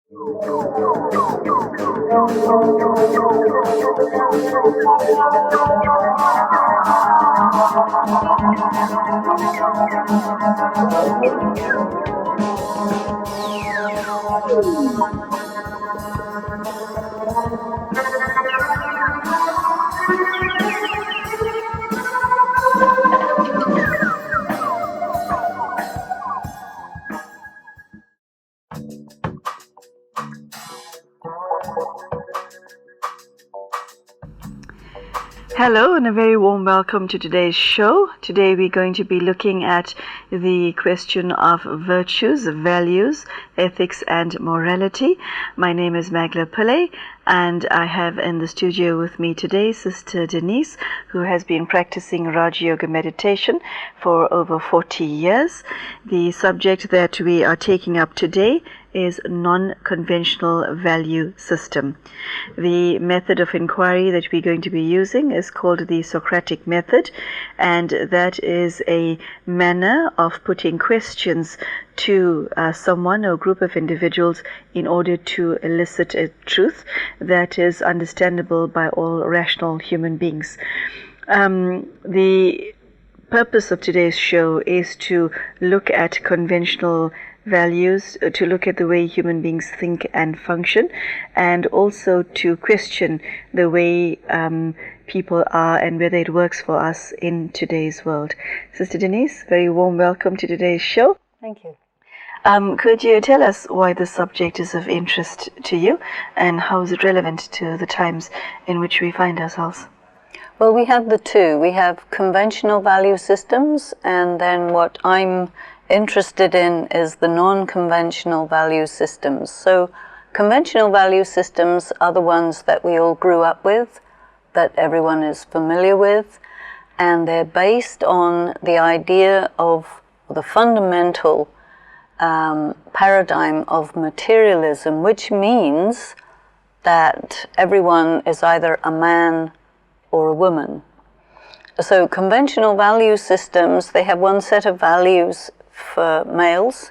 Hello and a very warm welcome to today's show. Today we're going to be looking at the question of virtues, values, ethics and morality. My name is Mangela Pillay and I have in the studio with me today Sister Denise, who has been practicing Rajyoga Meditation for over 40 years. The subject that we are taking up today is non-conventional value system. The method of inquiry that we're going to be using is called the Socratic method, and that is a manner of putting questions to someone or group of individuals in order to elicit a truth that is understandable by all rational human beings. The purpose of today's show is to look at conventional values, to look at the way human beings think and function, and also to question the way people are and whether it works for us in today's world. Sister Denise, very warm welcome to today's show. Thank you. Could you tell us why this subject is of interest to you and how is it relevant to the times in which we find ourselves? Well, we have the two. We have conventional value systems, and then what I'm interested in is the non-conventional value systems. So conventional value systems are the ones that we all grew up with, that everyone is familiar with, and they're based on the idea of the fundamental paradigm of materialism, which means that everyone is either a man or a woman. So conventional value systems, they have one set of values for males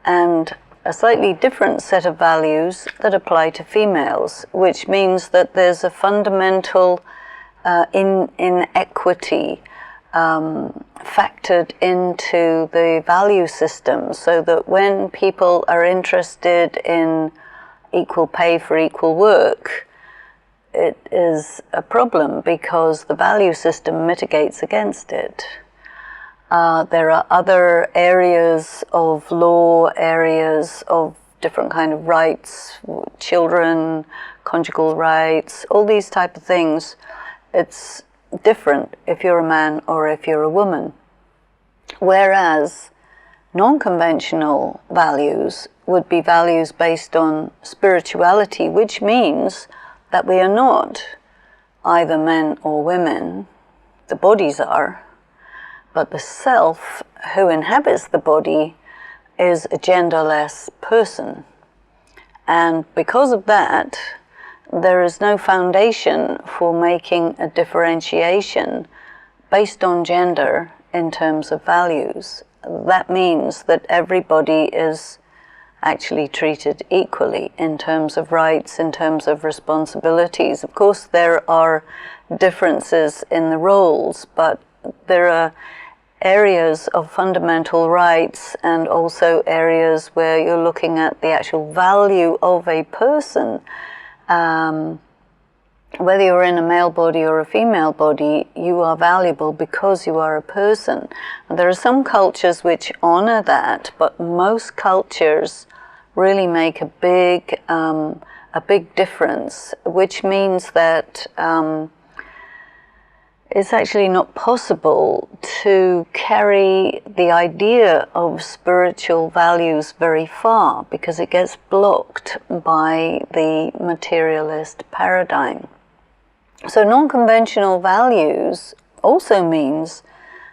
and a slightly different set of values that apply to females, which means that there's a fundamental inequity factored into the value system, so that when people are interested in equal pay for equal work, it is a problem because the value system mitigates against it. There are other areas of law, areas of different kind of rights, children, conjugal rights, all these type of things. It's different if you're a man or if you're a woman. Whereas non-conventional values would be values based on spirituality, which means that we are not either men or women. The bodies are, but the self who inhabits the body is a genderless person. And because of that, there is no foundation for making a differentiation based on gender in terms of values. That means that everybody is actually treated equally in terms of rights, in terms of responsibilities. Of course, there are differences in the roles, but there are areas of fundamental rights and also areas where you're looking at the actual value of a person. Whether you're in a male body or a female body, you are valuable because you are a person. And there are some cultures which honor that, but most cultures really make a big difference, which means that it's actually not possible to carry the idea of spiritual values very far because it gets blocked by the materialist paradigm. So non-conventional values also means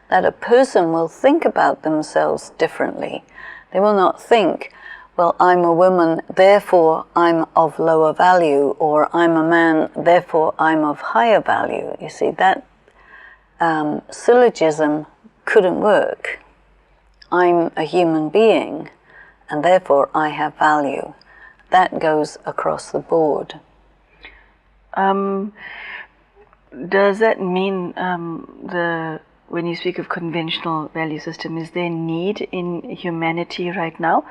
that a person will think about themselves differently. They will not think, well, I'm a woman, therefore I'm of lower value, or I'm a man, therefore I'm of higher value. You see, that syllogism couldn't work. I'm a human being, and therefore I have value. that goes across the board. Does that mean when you speak of conventional value system, is there need in humanity right now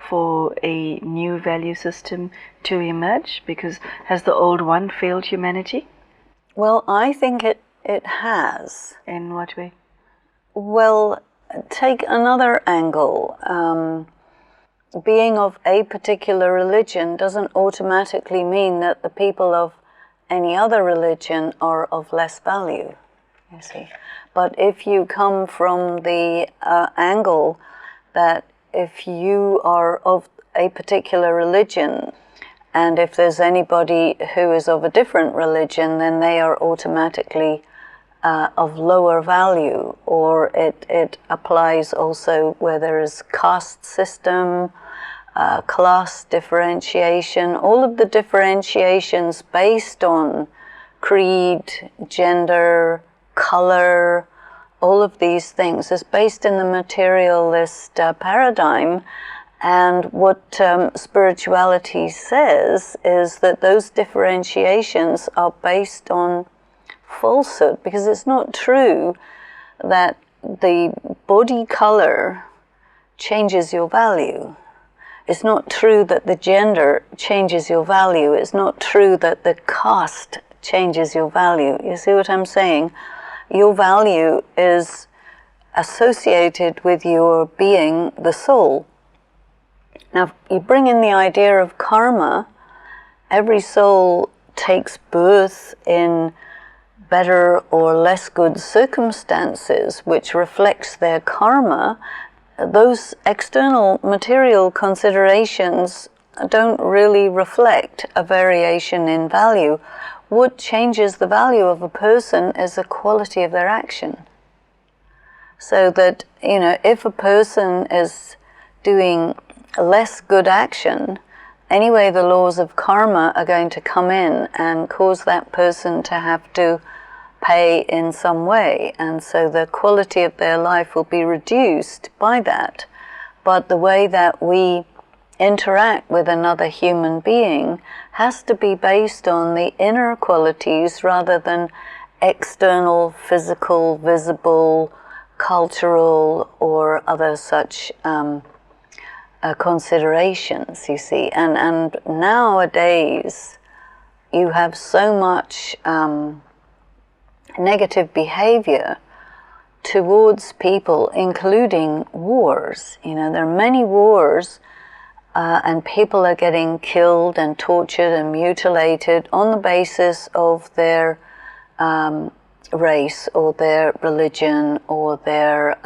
for a new value system to emerge? Because has the old one failed humanity? Well, I think it has. In what way? Well, take another angle. Being of a particular religion doesn't automatically mean that the people of any other religion are of less value, you see. But if you come from the angle that if you are of a particular religion, and if there's anybody who is of a different religion, then they are automatically of lower value, or it applies also where there is caste system, class differentiation, all of the differentiations based on creed, gender, color, all of these things is based in the materialist paradigm. And what spirituality says is that those differentiations are based on falsehood, because it's not true that the body color changes your value. It's not true that the gender changes your value. It's not true that the caste changes your value. You see what I'm saying? Your value is associated with your being, the soul. Now, you bring in the idea of karma. Every soul takes birth in better or less good circumstances, which reflects their karma. Those external material considerations don't really reflect a variation in value. What changes the value of a person is the quality of their action. So that, if a person is doing less good action, anyway, the laws of karma are going to come in and cause that person to have to pay in some way, and so the quality of their life will be reduced by that. But the way that we interact with another human being has to be based on the inner qualities rather than external, physical, visible, cultural, or other such considerations, you see. And nowadays you have so much negative behavior towards people, including wars. There are many wars, and people are getting killed and tortured and mutilated on the basis of their race or their religion or their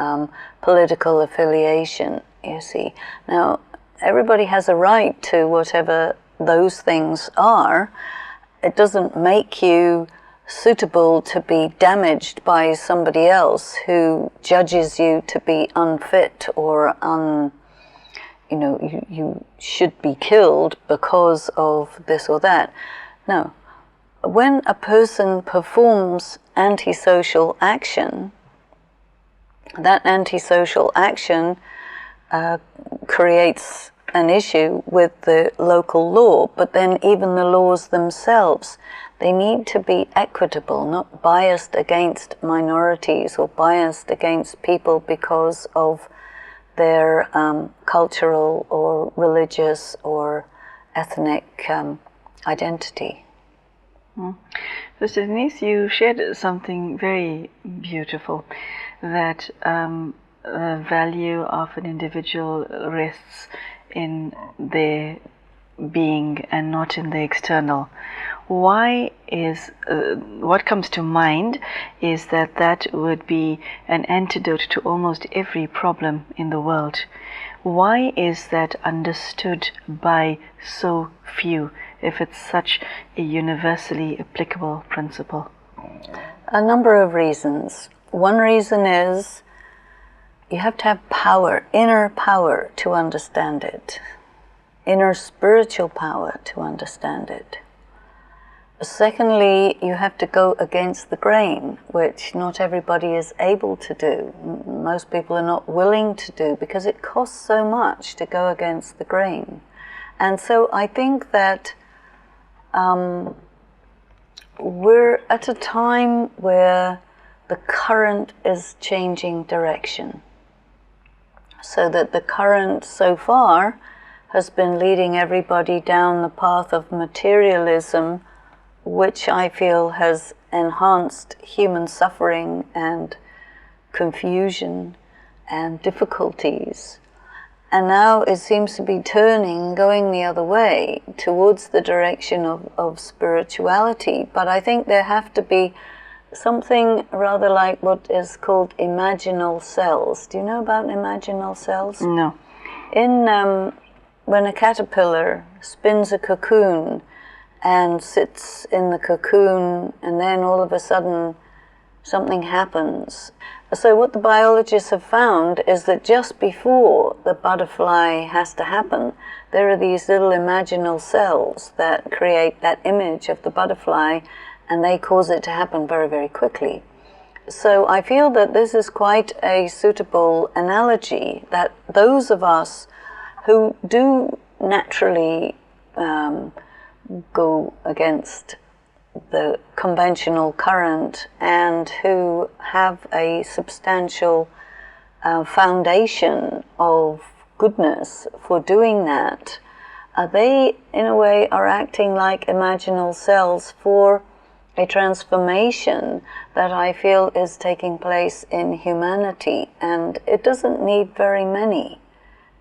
political affiliation, you see. Now, everybody has a right to whatever those things are. It doesn't make you suitable to be damaged by somebody else who judges you to be unfit or you should be killed because of this or that. No. When a person performs antisocial action, that antisocial action creates an issue with the local law, but then even the laws themselves, they need to be equitable, not biased against minorities or biased against people because of their cultural or religious or ethnic identity. Sister Denise, you shared something very beautiful, that the value of an individual rests in their being and not in the external. Why is, what comes to mind is that would be an antidote to almost every problem in the world. Why is that understood by so few, if it's such a universally applicable principle? A number of reasons. One reason is you have to have power, inner power, to understand it. Inner spiritual power to understand it. Secondly, you have to go against the grain, which not everybody is able to do. Most people are not willing to do because it costs so much to go against the grain. And so I think that we're at a time where the current is changing direction. So that the current so far has been leading everybody down the path of materialism, which I feel has enhanced human suffering and confusion and difficulties. And now it seems to be turning, going the other way, towards the direction of spirituality. But I think there have to be something rather like what is called imaginal cells. Do you know about imaginal cells? No. When a caterpillar spins a cocoon and sits in the cocoon, and then all of a sudden something happens. So what the biologists have found is that just before the butterfly has to happen, there are these little imaginal cells that create that image of the butterfly, and they cause it to happen very, very quickly. So I feel that this is quite a suitable analogy, that those of us who do naturally go against the conventional current and who have a substantial foundation of goodness for doing that, they in a way are acting like imaginal cells for a transformation that I feel is taking place in humanity, and it doesn't need very many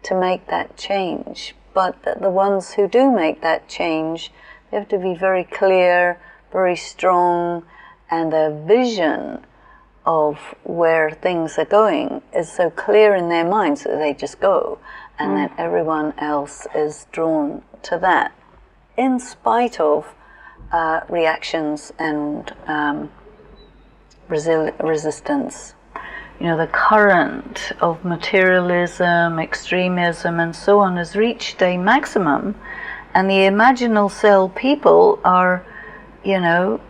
to make that change. But the ones who do make that change, they have to be very clear, very strong, and their vision of where things are going is so clear in their minds that they just go, and that everyone else is drawn to that, in spite of reactions and resistance. You know, the current of materialism, extremism, and so on has reached a maximum, and the imaginal cell people are, you know,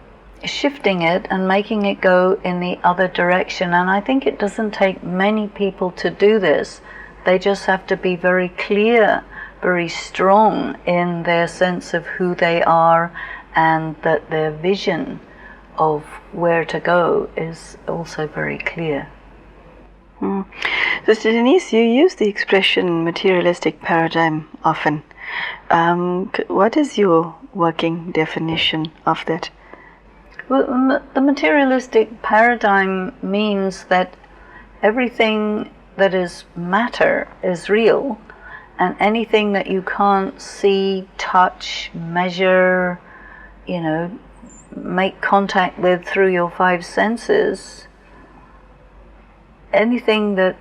shifting it and making it go in the other direction. And I think it doesn't take many people to do this. They just have to be very clear, very strong in their sense of who they are, and that their vision of where to go is also very clear. So Denise, you use the expression materialistic paradigm often. What is your working definition of that? Well, the materialistic paradigm means that everything that is matter is real, and anything that you can't see, touch, measure, you know, make contact with through your five senses, anything that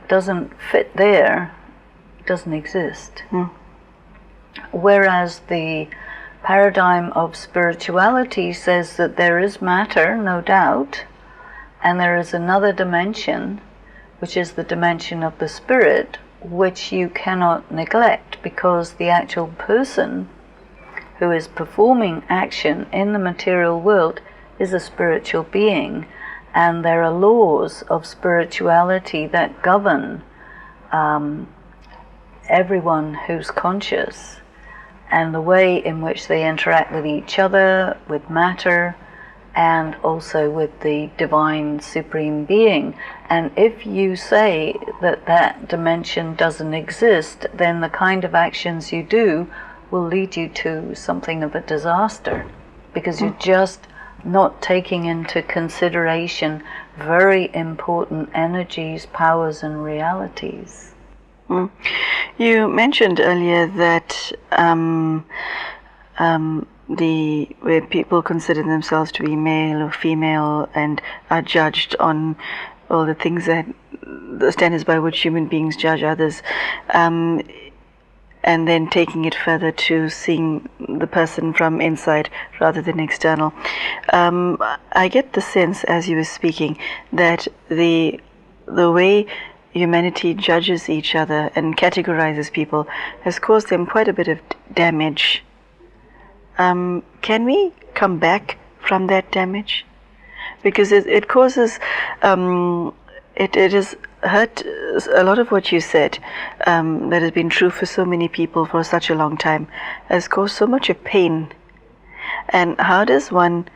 doesn't fit there doesn't exist. Whereas the paradigm of spirituality says that there is matter, no doubt, and there is another dimension, which is the dimension of the spirit, which you cannot neglect, because the actual person who is performing action in the material world is a spiritual being, and there are laws of spirituality that govern everyone who's conscious, and the way in which they interact with each other, with matter, and also with the divine supreme being. And if you say that that dimension doesn't exist, then the kind of actions you do will lead you to something of a disaster, because you're just not taking into consideration very important energies, powers, and realities. You mentioned earlier that where people consider themselves to be male or female and are judged on all the things that the standards by which human beings judge others, and then taking it further to seeing the person from inside rather than external. I get the sense, as you were speaking, that the way humanity judges each other and categorizes people has caused them quite a bit of damage. Can we come back from that damage? Because it causes it has hurt a lot of what you said, that has been true for so many people for such a long time, has caused so much of pain. And how does one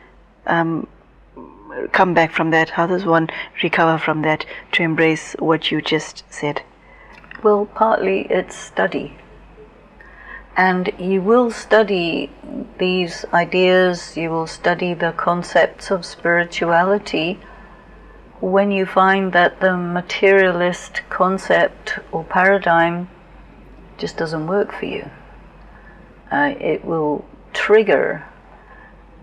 come back from that? How does one recover from that to embrace what you just said? Well, partly it's study. And you will study these ideas, you will study the concepts of spirituality when you find that the materialist concept or paradigm just doesn't work for you. It will trigger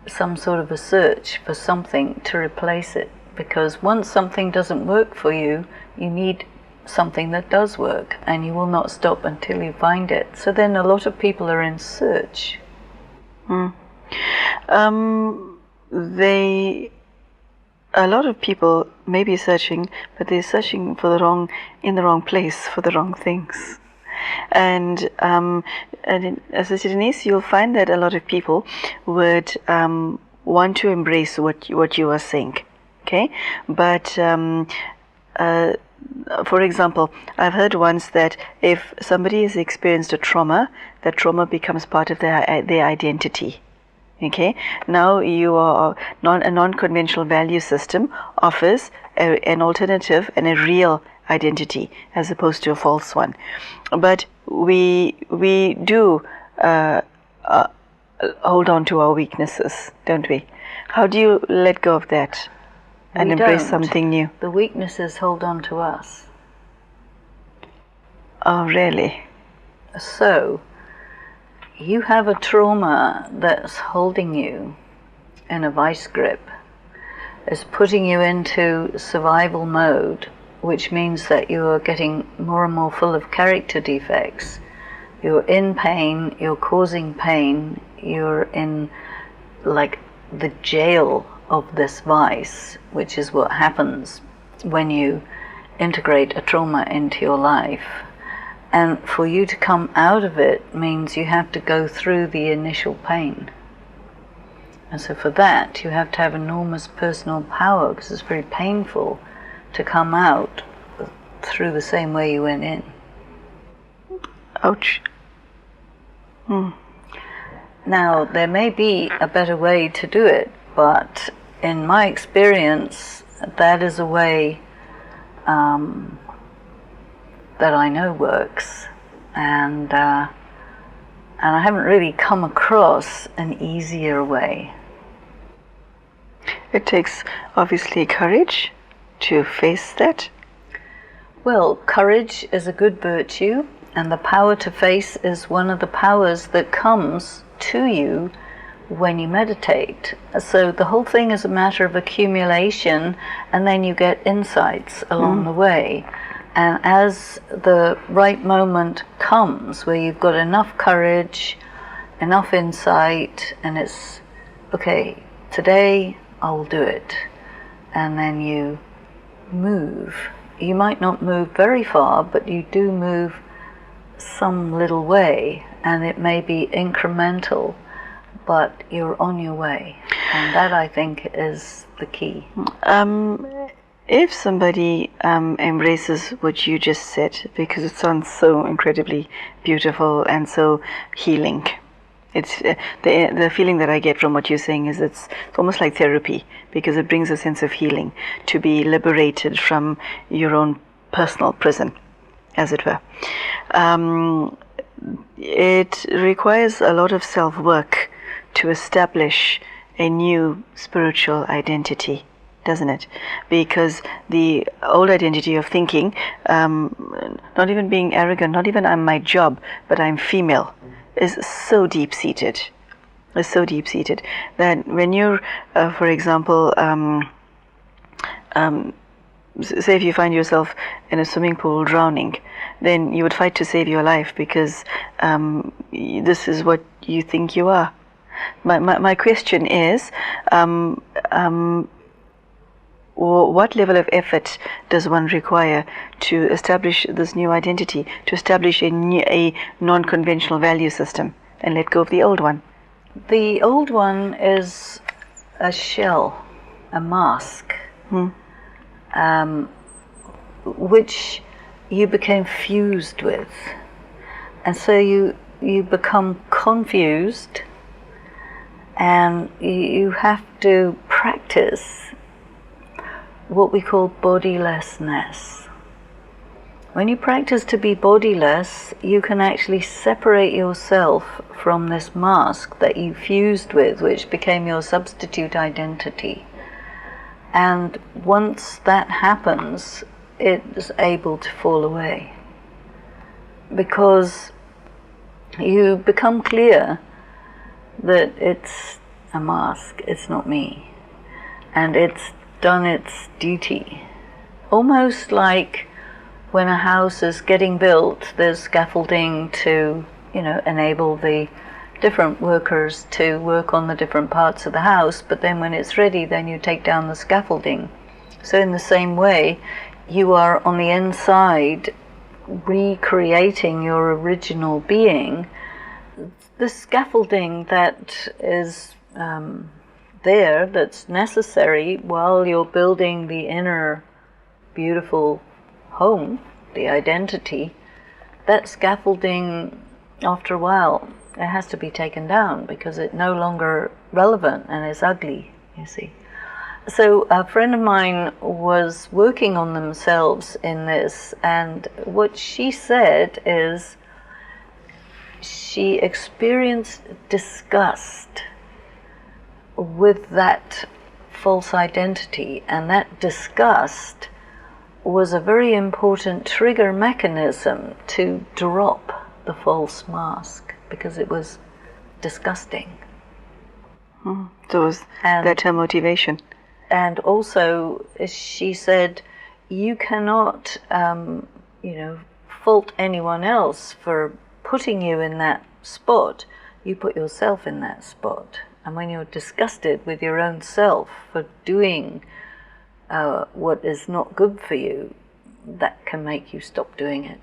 some sort of a search for something to replace it, because once something doesn't work for you, you need something that does work, and you will not stop until you find it. So then a lot of people are in search. A lot of people may be searching, but they're searching for in the wrong place, for the wrong things. And as I said, Denise, you'll find that a lot of people would want to embrace what you are saying, okay? But for example, I've heard once that if somebody has experienced a trauma, that trauma becomes part of their identity. Okay, now you are a non-conventional value system offers an alternative and a real identity as opposed to a false one. But we do hold on to our weaknesses, don't we? How do you let go of that and embrace something new? The weaknesses hold on to us. Oh, really? So you have a trauma that's holding you in a vice grip. It's putting you into survival mode, which means that you are getting more and more full of character defects. You're in pain, you're causing pain, you're in like the jail of this vice, which is what happens when you integrate a trauma into your life. And for you to come out of it means you have to go through the initial pain. And so for that, you have to have enormous personal power, because it's very painful to come out through the same way you went in. Ouch. Now, there may be a better way to do it, but in my experience, that is a way that I know works, and I haven't really come across an easier way. It takes obviously courage to face that. Well, courage is a good virtue, and the power to face is one of the powers that comes to you when you meditate. So the whole thing is a matter of accumulation, and then you get insights along the way. And as the right moment comes, where you've got enough courage, enough insight, and it's, okay, today I'll do it. And then you move. You might not move very far, but you do move some little way, and it may be incremental, but you're on your way. And that, I think, is the key. If somebody embraces what you just said, because it sounds so incredibly beautiful and so healing, it's the feeling that I get from what you're saying is it's almost like therapy, because it brings a sense of healing, to be liberated from your own personal prison, as it were. It requires a lot of self-work to establish a new spiritual identity, doesn't it? Because the old identity of thinking, not even being arrogant, not even I'm my job, but I'm female, is so deep-seated. Is so deep-seated that when you're, for example, say if you find yourself in a swimming pool drowning, then you would fight to save your life, because this is what you think you are. My question is, what level of effort does one require to establish this new identity, to establish a non-conventional value system and let go of the old one? The old one is a shell, a mask. which you became fused with. And so you become confused, and you have to practice what we call bodilessness. When you practice to be bodiless, you can actually separate yourself from this mask that you fused with, which became your substitute identity. And once that happens, it is able to fall away, because you become clear that it's a mask, it's not me, and it's done its duty. Almost like when a house is getting built, there's scaffolding to, enable the different workers to work on the different parts of the house, but then when it's ready, then you take down the scaffolding. So in the same way, you are on the inside recreating your original being. The scaffolding that is there, that's necessary while you're building the inner beautiful home, the identity, that scaffolding, after a while, it has to be taken down because it's no longer relevant and it's ugly, you see. So a friend of mine was working on themselves in this, and what she said is she experienced disgust with that false identity, and that disgust was a very important trigger mechanism to drop the false mask, because it was disgusting. So it was that her motivation. And also, she said, you cannot, fault anyone else for putting you in that spot. You put yourself in that spot. And when you're disgusted with your own self for doing what is not good for you, that can make you stop doing it.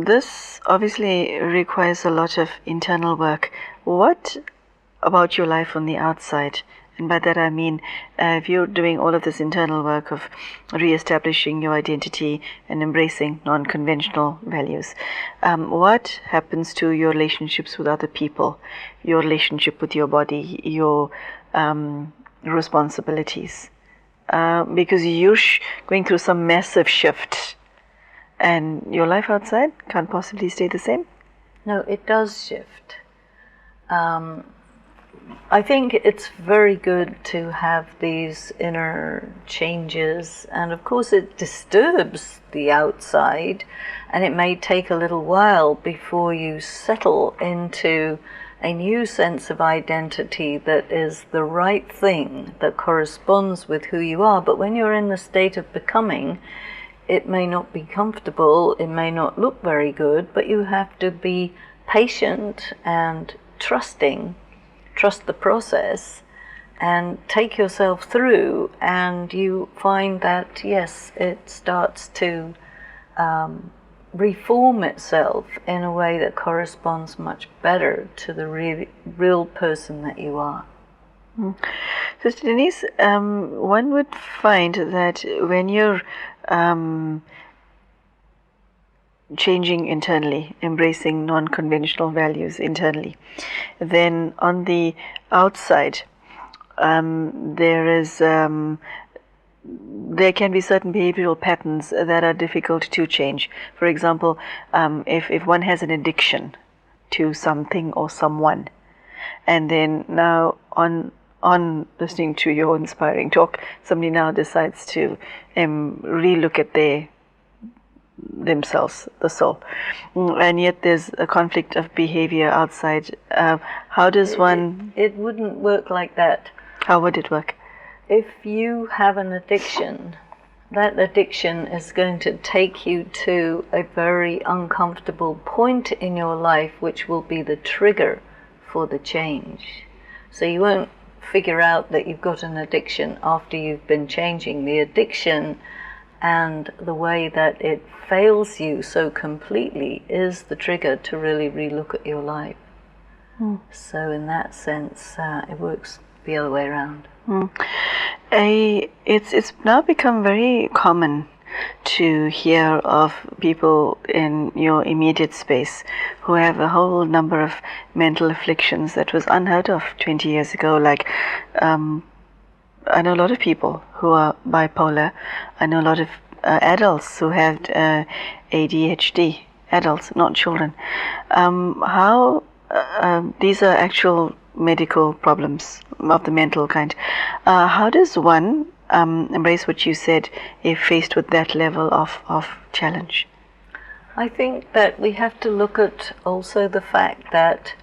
This obviously requires a lot of internal work. What about your life on the outside? And by that I mean, if you're doing all of this internal work of re-establishing your identity and embracing non-conventional values, what happens to your relationships with other people, your relationship with your body, your responsibilities? Because you're going through some massive shift, and your life outside can't possibly stay the same? No, it does shift. I think it's very good to have these inner changes, and of course it disturbs the outside, and it may take a little while before you settle into a new sense of identity that is the right thing, that corresponds with who you are. But when you're in the state of becoming, it may not be comfortable, it may not look very good, but you have to be patient and trust the process, and take yourself through, and you find that, yes, it starts to reform itself in a way that corresponds much better to the real person that you are. Sister Denise, one would find that when you're changing internally, embracing non-conventional values internally, then on the outside there can be certain behavioral patterns that are difficult to change. For example, if one has an addiction to something or someone, and then now on listening to your inspiring talk, somebody now decides to re-look at themselves, the soul, and yet there's a conflict of behavior outside. How does one... It wouldn't work like that. How would it work? If you have an addiction, that addiction is going to take you to a very uncomfortable point in your life, which will be the trigger for the change. So you won't figure out that you've got an addiction after you've been changing. The addiction and the way that it fails you so completely is the trigger to really relook at your life. So in that sense, it works the other way around. It's now become very common to hear of people in your immediate space who have a whole number of mental afflictions that was unheard of 20 years ago. Like, I know a lot of people who are bipolar. I know a lot of adults who have ADHD, adults, not children. These are actual medical problems of the mental kind. How does one embrace what you said if faced with that level of challenge? I think that we have to look at also the fact that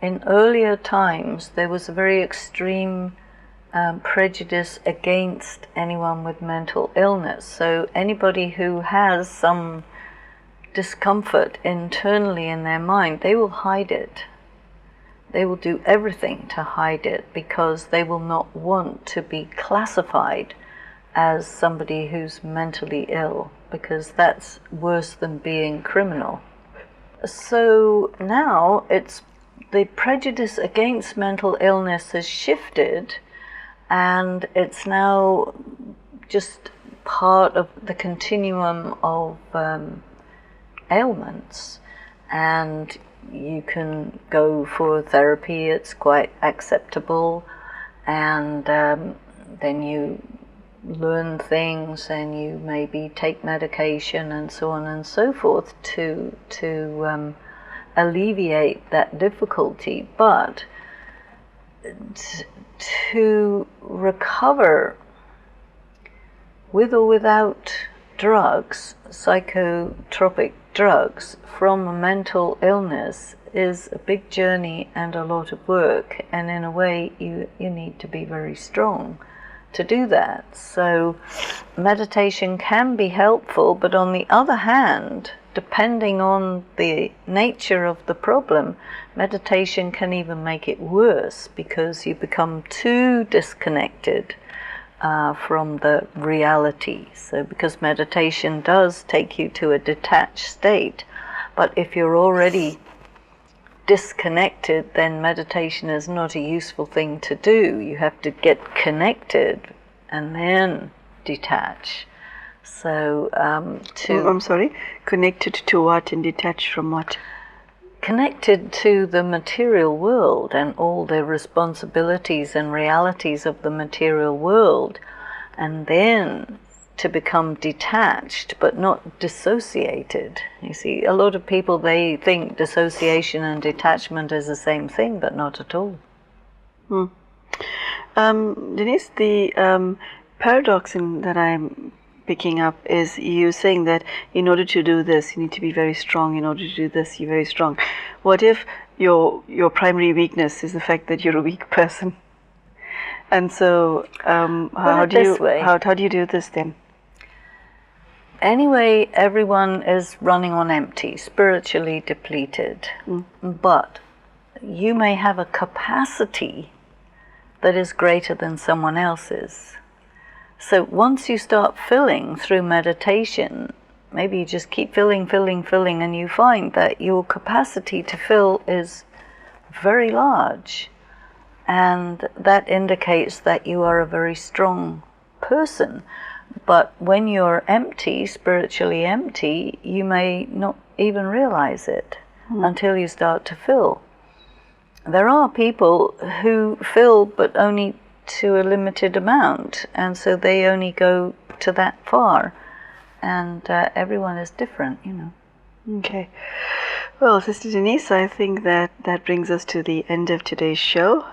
in earlier times there was a very extreme prejudice against anyone with mental illness. So anybody who has some discomfort internally in their mind, they will hide it. They will do everything to hide it because they will not want to be classified as somebody who's mentally ill, because that's worse than being criminal. So now it's the prejudice against mental illness has shifted, and it's now just part of the continuum of ailments. And you can go for therapy, it's quite acceptable, and then you learn things and you maybe take medication and so on and so forth to alleviate that difficulty. But to recover with or without drugs, psychotropic drugs, from a mental illness is a big journey and a lot of work, and in a way you need to be very strong to do that. So meditation can be helpful, but on the other hand, depending on the nature of the problem, meditation can even make it worse because you become too disconnected from the reality. So because meditation does take you to a detached state, but if you're already disconnected, then meditation is not a useful thing to do. You have to get connected and then detach. So I'm sorry, connected to what and detached from what? Connected to the material world and all the responsibilities and realities of the material world, and then to become detached but not dissociated. You see, a lot of people, they think dissociation and detachment is the same thing, but not at all. Denise, the paradox that I'm picking up is you saying that in order to do this you need to be very strong, in order to do this you're very strong. What if your primary weakness is the fact that you're a weak person? And so how do you do this then? Anyway, everyone is running on empty, spiritually depleted. But you may have a capacity that is greater than someone else's. So once you start filling through meditation, maybe you just keep filling, and you find that your capacity to fill is very large. And that indicates that you are a very strong person. But when you're empty, spiritually empty, you may not even realize it until you start to fill. There are people who fill but only to a limited amount, and so they only go to that far, and everyone is different, you know. Okay. Well, Sister Denise, I think that brings us to the end of today's show.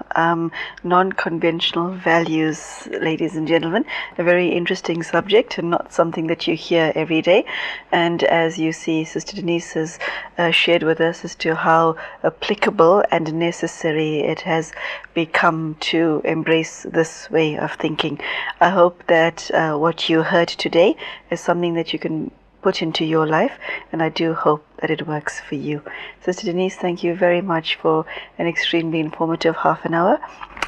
Non-conventional values, ladies and gentlemen, a very interesting subject and not something that you hear every day. And as you see, Sister Denise has shared with us as to how applicable and necessary it has become to embrace this way of thinking. I hope that what you heard today is something that you can put into your life, and I do hope that it works for you. Sister Denise, thank you very much for an extremely informative half an hour,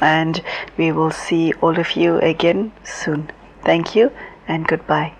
and we will see all of you again soon. Thank you and goodbye.